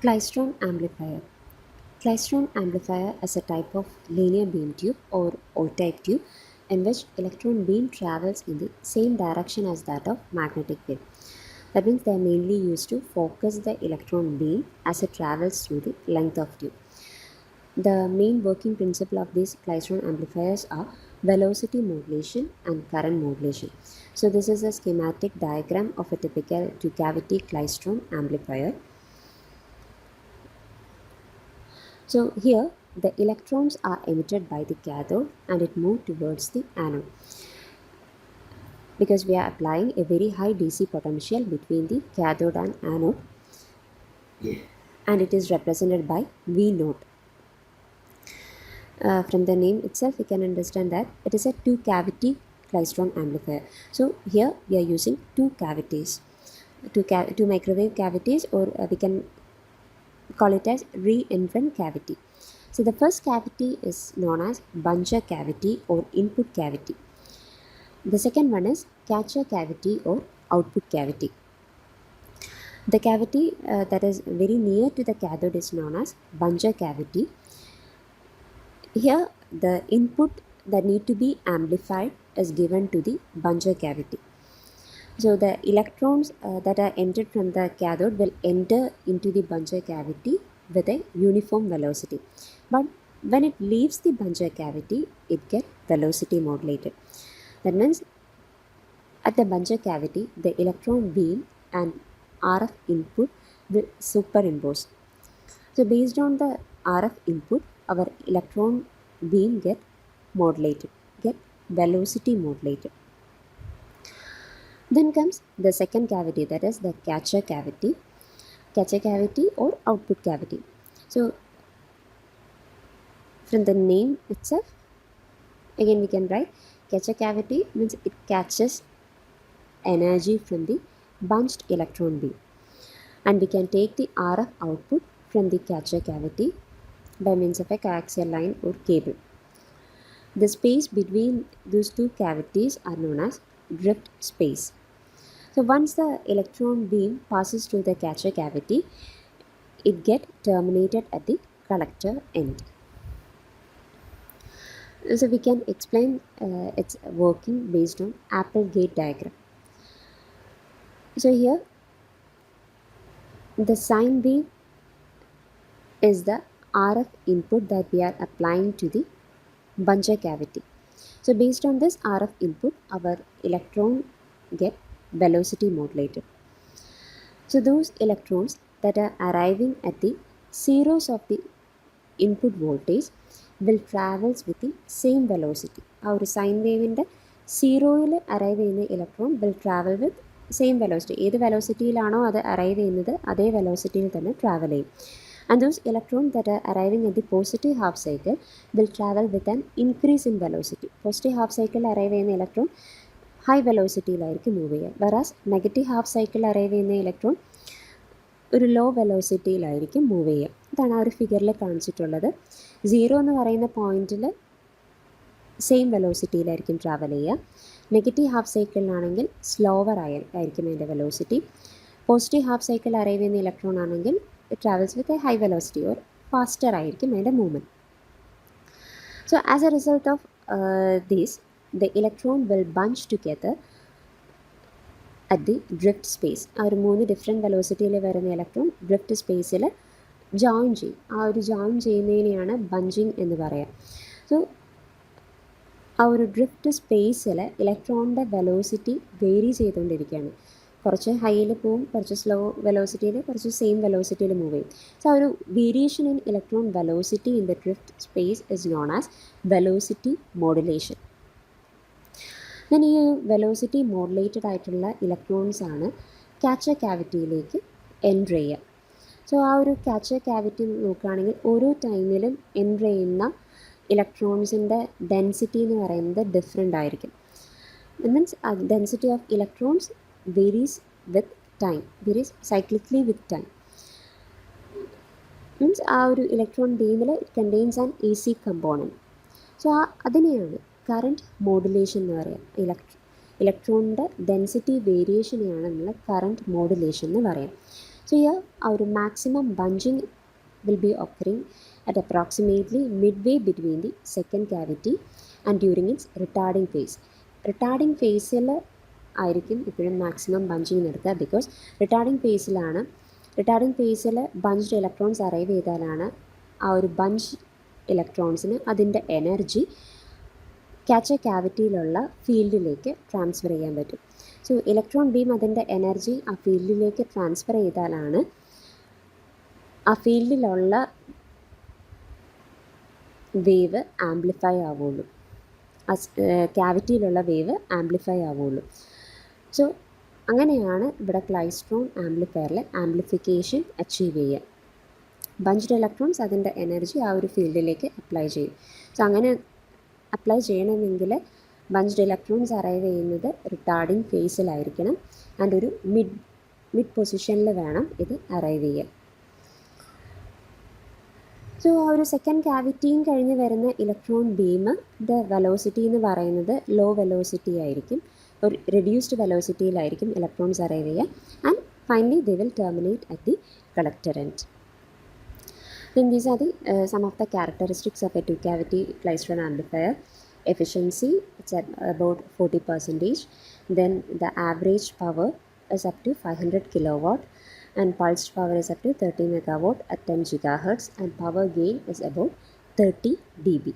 Klystron amplifier. Klystron amplifier is a type of linear beam tube or O-type tube in which electron beam travels in the same direction as that of magnetic field. That means they are mainly used to focus the electron beam as it travels through the length of tube. The main working principle of these klystron amplifiers are velocity modulation and current modulation. So this is a schematic diagram of a typical two-cavity klystron amplifier. So here the electrons are emitted by the cathode and it moves towards the anode because we are applying a very high DC potential between the cathode and anode, and it is represented by V naught. From the name itself we can understand that it is a two cavity klystron amplifier. So here we are using two cavities, two microwave cavities, or we can call it as reentrant cavity. So the first cavity is known as buncher cavity or input cavity. The second one is catcher cavity or output cavity. The cavity that is very near to the cathode is known as buncher cavity. Here the input that need to be amplified is given to the buncher cavity. So the electrons that are entered from the cathode will enter into the buncher cavity with a uniform velocity. But when it leaves the buncher cavity, it gets velocity modulated. That means at the buncher cavity, the electron beam and RF input will superimpose. So based on the RF input, our electron beam get modulated, get velocity modulated. Then comes the second cavity, that is the catcher cavity or output cavity. So from the name itself, again we can write catcher cavity means it catches energy from the bunched electron beam, and we can take the RF output from the catcher cavity by means of a coaxial line or cable. The space between those two cavities are known as drift space. So once the electron beam passes through the catcher cavity, it gets terminated at the collector end. So we can explain its working based on Applegate diagram. So here the sine wave is the RF input that we are applying to the buncher cavity. So based on this RF input, our electron get velocity modulated. So those electrons that are arriving at the zeros of the input voltage will travels with the same velocity. Our sine wave in the സീറോയിൽ arrive ചെയ്യുന്ന electron will travel with same velocity. ഏത് വെലോസിറ്റിയിലാണോ അത് arrive ചെയ്യുന്നത് അതേ വെലോസിറ്റിയിൽ തന്നെ travel ചെയ്യും. And those electrons that are arriving at the positive half cycle will travel with an increase in velocity. Positive half cycle arrive ചെയ്യുന്ന electron high വെലോസിറ്റിയിലായിരിക്കും move ചെയ്യുക. വെറാസ് negative half cycle arrive ചെയ്യുന്ന electron ഒരു law വെലോസിറ്റിയിലായിരിക്കും move ചെയ്യുക. ഇതാണ് ആ ഒരു ഫിഗറിൽ കാണിച്ചിട്ടുള്ളത്. സീറോ എന്ന് പറയുന്ന പോയിന്റിൽ സെയിം വെലോസിറ്റിയിലായിരിക്കും ട്രാവൽ ചെയ്യുക. നെഗറ്റീവ് ഹാഫ് സൈക്കിളിലാണെങ്കിൽ സ്ലോവർ ആയിരിക്കും അതിൻ്റെ velocity. Positive half cycle arrive ചെയ്യുന്ന ഇലക്ട്രോൺ ആണെങ്കിൽ it travels with a high velocity or faster ആയിരിക്കും അതിൻ്റെ movement. So as a result of this the electron will bunch together at the drift space. ആ ഒരു മൂന്ന് different വെലോസിറ്റിയിൽ വരുന്ന electron drift സ്പേസിൽ join ചെയ്യും. ആ ഒരു ജോയിൻ ചെയ്യുന്നതിനെയാണ് ബഞ്ചിങ് എന്ന് പറയാം. സോ ആ ഒരു ഡ്രിഫ്റ്റ് സ്പേസിൽ ഇലക്ട്രോണിൻ്റെ വെലോസിറ്റി വേരി ചെയ്തുകൊണ്ടിരിക്കുകയാണ്. കുറച്ച് ഹൈയിൽ പോവും, കുറച്ച് സ്ലോ വെലോസിറ്റിയിൽ, കുറച്ച് സെയിം വെലോസിറ്റിയിൽ മൂവ് ചെയ്യും. സോ ആ ഒരു variation in electron velocity in the drift space is known as velocity modulation. Then ഈ വെലോസിറ്റി മോഡുലേറ്റഡ് ആയിട്ടുള്ള ഇലക്ട്രോൺസ് ആണ് കാച്ചർ ക്യാവിറ്റിയിലേക്ക് എൻറ്റർ ചെയ്യുക. സോ ആ ഒരു കാച്ചർ ക്യാവിറ്റി നോക്കുകയാണെങ്കിൽ ഓരോ ടൈമിലും എൻറ്റർ ചെയ്യുന്ന ഇലക്ട്രോൺസിൻ്റെ ഡെൻസിറ്റി എന്ന് പറയുന്നത് ഡിഫറെൻ്റ് ആയിരിക്കും. Means density of electrons varies with time, varies cyclically with time. Means ആ ഒരു ഇലക്ട്രോൺ ബീമിൽ it contains an A C component. So അതിനെയാണ് കറൻറ്റ് മോഡുലേഷൻ എന്ന് പറയാം. ഇലക്ട്രോണിൻ്റെ ഡെൻസിറ്റി വേരിയേഷനെയാണ് നമ്മൾ കറൻറ്റ് മോഡുലേഷൻ എന്ന് പറയാം. So here our maximum bunching will be occurring at approximately midway between the second cavity and during its retarding phase. Retarding phase ആയിരിക്കും ഇപ്പോഴും maximum bunching നടക്കുക. Because retarding ഫേസിൽ ബഞ്ച്ഡ് electrons arrive ചെയ്താലാണ് ആ ഒരു ബഞ്ച് ഇലക്ട്രോൺസിന് അതിൻ്റെ എനർജി കാച്ചർ ക്യാവിറ്റിയിലുള്ള ഫീൽഡിലേക്ക് transfer ചെയ്യാൻ പറ്റും. സോ ഇലക്ട്രോൺ ബീം അതിൻ്റെ എനർജി ആ ഫീൽഡിലേക്ക് ട്രാൻസ്ഫർ ചെയ്താലാണ് ആ ഫീൽഡിലുള്ള വേവ് ആംപ്ലിഫൈ ആവുള്ളൂ, ക്യാവിറ്റിയിലുള്ള വേവ് ആംപ്ലിഫൈ ആവുള്ളൂ. സോ അങ്ങനെയാണ് ഇവിടെ ക്ലൈസ്ട്രോൺ ആംപ്ലിഫയറിൽ ആംപ്ലിഫിക്കേഷൻ അച്ചീവ് ചെയ്യുക. ബഞ്ച്ഡ് ഇലക്ട്രോൺസ് അതിൻ്റെ എനർജി ആ ഒരു ഫീൽഡിലേക്ക് അപ്ലൈ ചെയ്യും. സോ അങ്ങനെ അപ്ലൈ ചെയ്യണമെങ്കിൽ ബഞ്ച്ഡ് ഇലക്ട്രോൺസ് അറൈവ് ചെയ്യുന്നത് റിട്ടാർഡിംഗ് ഫേസിലായിരിക്കണം ആൻഡ് ഒരു മിഡ് പൊസിഷനിൽ വേണം ഇത് അറൈവ് ചെയ്യാൻ. സോ ആ ഒരു സെക്കൻഡ് ക്യാവിറ്റിയും കഴിഞ്ഞ് വരുന്ന ഇലക്ട്രോൺ ബീമിൻ്റെ വെലോസിറ്റി എന്ന് പറയുന്നത് ലോ വെലോസിറ്റി ആയിരിക്കും, ഒരു റെഡ്യൂസ്ഡ് വെലോസിറ്റിയിലായിരിക്കും ഇലക്ട്രോൺസ് അറൈവ് ചെയ്യുക. And finally they will terminate at the collector end. Then these are some of the characteristics of a two-cavity klystron amplifier. Efficiency, it's at about 40%. Then the average power is up to 500 kilowatt and pulsed power is up to 30 megawatt at 10 gigahertz and power gain is about 30 dB.